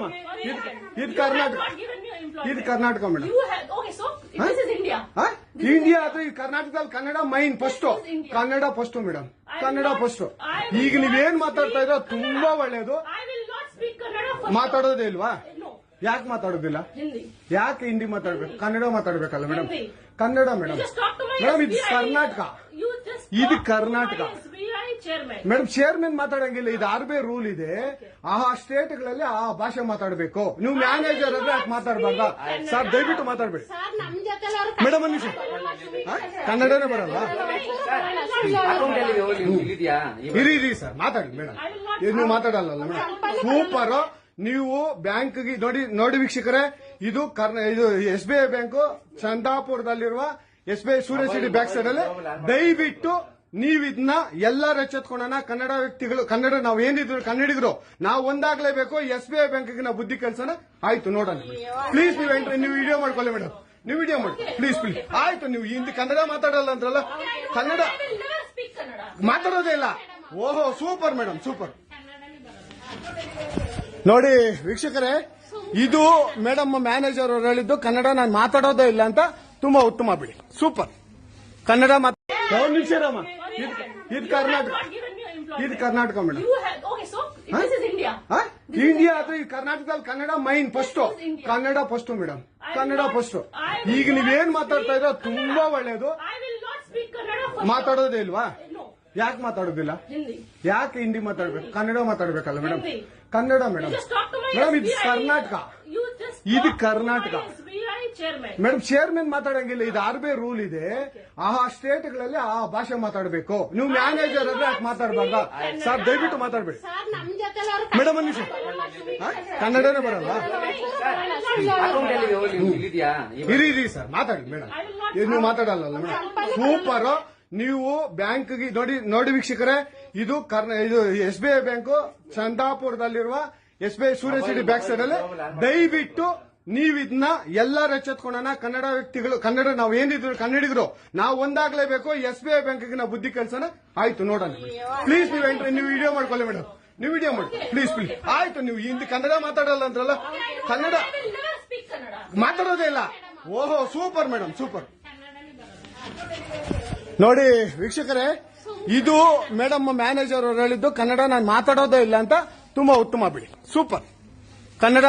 ನಿಮಿಷರಮ್ಮ ಇದು Karnataka madam. India ಆದ್ರೆ ಈ ಕರ್ನಾಟಕದಲ್ಲಿ Kannada main first, Kannada first madam, Kannada first. ಈಗ ನೀವೇನ್ ಮಾತಾಡ್ತಾ ಇರೋ ತುಂಬಾ ಒಳ್ಳೇದು. ಮಾತಾಡೋದೇ ಇಲ್ವಾ? ಯಾಕೆ ಮಾತಾಡೋದಿಲ್ಲ? ಯಾಕೆ ಹಿಂದಿ ಮಾತಾಡ್ಬೇಕು? ಕನ್ನಡ ಮಾತಾಡ್ಬೇಕಲ್ಲ ಮೇಡಮ್. ಕನ್ನಡ ಮೇಡಮ್. ಮೇಡಮ್ ಇದು ಕರ್ನಾಟಕ, ಇದು ಕರ್ನಾಟಕ ಮೇಡಮ್. ಚೇರ್ಮನ್ ಮಾತಾಡಂಗಿಲ್ಲ, ಇದು ಆರ್ಬಿ ರೂಲ್ ಇದೆ. ಆ ಸ್ಟೇಟ್ಗಳಲ್ಲಿ ಆ ಭಾಷೆ ಮಾತಾಡಬೇಕು. ನೀವು ಮ್ಯಾನೇಜರ್ ಆದ್ರೆ ಯಾಕೆ ಮಾತಾಡಬಾರ್ದ ಸರ್? ದಯವಿಟ್ಟು ಮಾತಾಡ್ಬೇಡಿ ಮೇಡಮ್. ಒಂದು ನಿಮಿಷ, ಕನ್ನಡನೇ ಬರಲ್ಲ? ಇರಿ ಸರ್, ಮಾತಾಡಿ ಮೇಡಮ್. ನೀವು ಮಾತಾಡಲ್ಲ ಮೇಡಮ್. ಸೂಪರ್. ನೀವು ಬ್ಯಾಂಕ್ಗೆ ನೋಡಿ ವೀಕ್ಷಕರೇ, ಇದು SBI ಬ್ಯಾಂಕ್ ಚಂದಾಪುರದಲ್ಲಿರುವ SBI ಸೂರ್ಯ ಸಿಟಿ ಬ್ಯಾಕ್ ಸೈಡ್ ಅಲ್ಲಿ. ದಯವಿಟ್ಟು ನೀವು ಇದನ್ನ ಎಲ್ಲರೂ ಎಚ್ಚೆತ್ಕೊಳ್ಳೋಣ. ಕನ್ನಡ ವ್ಯಕ್ತಿಗಳು, ಕನ್ನಡ ನಾವು ಏನಿದ್ರು ಕನ್ನಡಿಗರು ನಾವು ಒಂದಾಗ್ಲೇಬೇಕು. SBI ಬ್ಯಾಂಕ್ಗೆ ನಾವು ಬುದ್ಧಿ ಕಲ್ಸೋಣ. ಆಯ್ತು, ನೋಡೋಣ ಪ್ಲೀಸ್. ನೀವು ವಿಡಿಯೋ ಮಾಡ್ಕೊಳ್ಳಿ ಮೇಡಮ್, ನೀವು ವಿಡಿಯೋ ಮಾಡಿ ಪ್ಲೀಸ್. ಆಯ್ತು, ನೀವು ಹಿಂದಿ ಕನ್ನಡ ಮಾತಾಡಲ್ಲ ಅಂದ್ರಲ್ಲ, ಕನ್ನಡ ಮಾತಾಡೋದೇ ಇಲ್ಲ. ಓಹೋ, ಸೂಪರ್ ಮೇಡಮ್, ಸೂಪರ್. ನೋಡಿ ವೀಕ್ಷಕರೇ, ಇದು ಮೇಡಮ್ ಮ್ಯಾನೇಜರ್ ಅವರು ಹೇಳಿದ್ದು ಕನ್ನಡ ನಾನು ಮಾತಾಡೋದೇ ಇಲ್ಲ ಅಂತ. ತುಂಬಾ ಉತ್ತಮ ಬಿಡಿ, ಸೂಪರ್. ಕನ್ನಡ ನಿಮಿಷರಮ್ಮ ಇದು ಕರ್ನಾಟಕ, ಇದು ಕರ್ನಾಟಕ ಮೇಡಮ್. ಇಂಡಿಯಾ ಆದ್ರೆ ಈ ಕರ್ನಾಟಕದಲ್ಲಿ Kannada main first, Kannada first madam, Kannada first. ಈಗ ನೀವೇನ್ ಮಾತಾಡ್ತಾ ಇರೋ ತುಂಬಾ ಒಳ್ಳೇದು. ಮಾತಾಡೋದೇ ಇಲ್ವಾ? ಯಾಕೆ ಮಾತಾಡೋದಿಲ್ಲ? ಯಾಕೆ ಹಿಂದಿ ಮಾತಾಡ್ಬೇಕು? ಕನ್ನಡ ಮಾತಾಡ್ಬೇಕಲ್ಲ ಮೇಡಮ್. ಕನ್ನಡ ಮೇಡಮ್. ಮೇಡಮ್ ಇದು ಕರ್ನಾಟಕ, ಇದು ಕರ್ನಾಟಕ ಮೇಡಮ್. ಚೇರ್ಮನ್ ಮಾತಾಡಂಗಿಲ್ಲ, ಇದು ಆರ್ಬಿ ರೂಲ್ ಇದೆ. ಆ ಸ್ಟೇಟ್ಗಳಲ್ಲಿ ಆ ಭಾಷೆ ಮಾತಾಡಬೇಕು. ನೀವು ಮ್ಯಾನೇಜರ್ ಆದ್ರೆ ಯಾಕೆ ಮಾತಾಡಬಾರ್ದ ಸರ್? ದಯವಿಟ್ಟು ಮಾತಾಡ್ಬೇಡಿ ಮೇಡಮ್. ಒಂದು ನಿಮಿಷ, ಕನ್ನಡನೇ ಬರಲ್ಲ? ಇರಿ ಸರ್, ಮಾತಾಡಿ ಮೇಡಮ್. ನೀವು ಮಾತಾಡಲ್ಲ ಮೇಡಮ್. ಸೂಪರ್. ನೀವು ಬ್ಯಾಂಕ್ಗೆ ನೋಡಿ ವೀಕ್ಷಕರೇ, ಇದು SBI ಬ್ಯಾಂಕ್ ಚಂದಾಪುರದಲ್ಲಿರುವ SBI ಸೂರ್ಯ ಸಿಟಿ ಬ್ಯಾಕ್ ಸೈಡ್ ಅಲ್ಲಿ. ದಯವಿಟ್ಟು ನೀವು ಇದನ್ನ ಎಲ್ಲರೂ ಎಚ್ಚೆತ್ಕೊಳ್ಳೋಣ. ಕನ್ನಡ ವ್ಯಕ್ತಿಗಳು, ಕನ್ನಡ ನಾವು ಏನಿದ್ರು ಕನ್ನಡಿಗರು ನಾವು ಒಂದಾಗ್ಲೇಬೇಕು. SBI ಬ್ಯಾಂಕ್ಗೆ ನಾವು ಬುದ್ಧಿ ಕಲ್ಸೋಣ. ಆಯ್ತು, ನೋಡೋಣ ಪ್ಲೀಸ್. ನೀವು ವಿಡಿಯೋ ಮಾಡ್ಕೊಳ್ಳಿ ಮೇಡಮ್, ನೀವು ವಿಡಿಯೋ ಮಾಡಿ ಪ್ಲೀಸ್. ಆಯ್ತು, ನೀವು ಹಿಂದಿ ಕನ್ನಡ ಮಾತಾಡಲ್ಲ ಅಂದ್ರಲ್ಲ, ಕನ್ನಡ ಮಾತಾಡೋದೇ ಇಲ್ಲ. ಓಹೋ, ಸೂಪರ್ ಮೇಡಮ್, ಸೂಪರ್. ನೋಡಿ ವೀಕ್ಷಕರೇ, ಇದು ಮೇಡಮ್ ಮ್ಯಾನೇಜರ್ ಅವರು ಹೇಳಿದ್ದು ಕನ್ನಡ ನಾನು ಮಾತಾಡೋದೇ ಇಲ್ಲ ಅಂತ. ತುಂಬಾ ಉತ್ತಮ ಬಿಡಿ, ಸೂಪರ್. ಕನ್ನಡ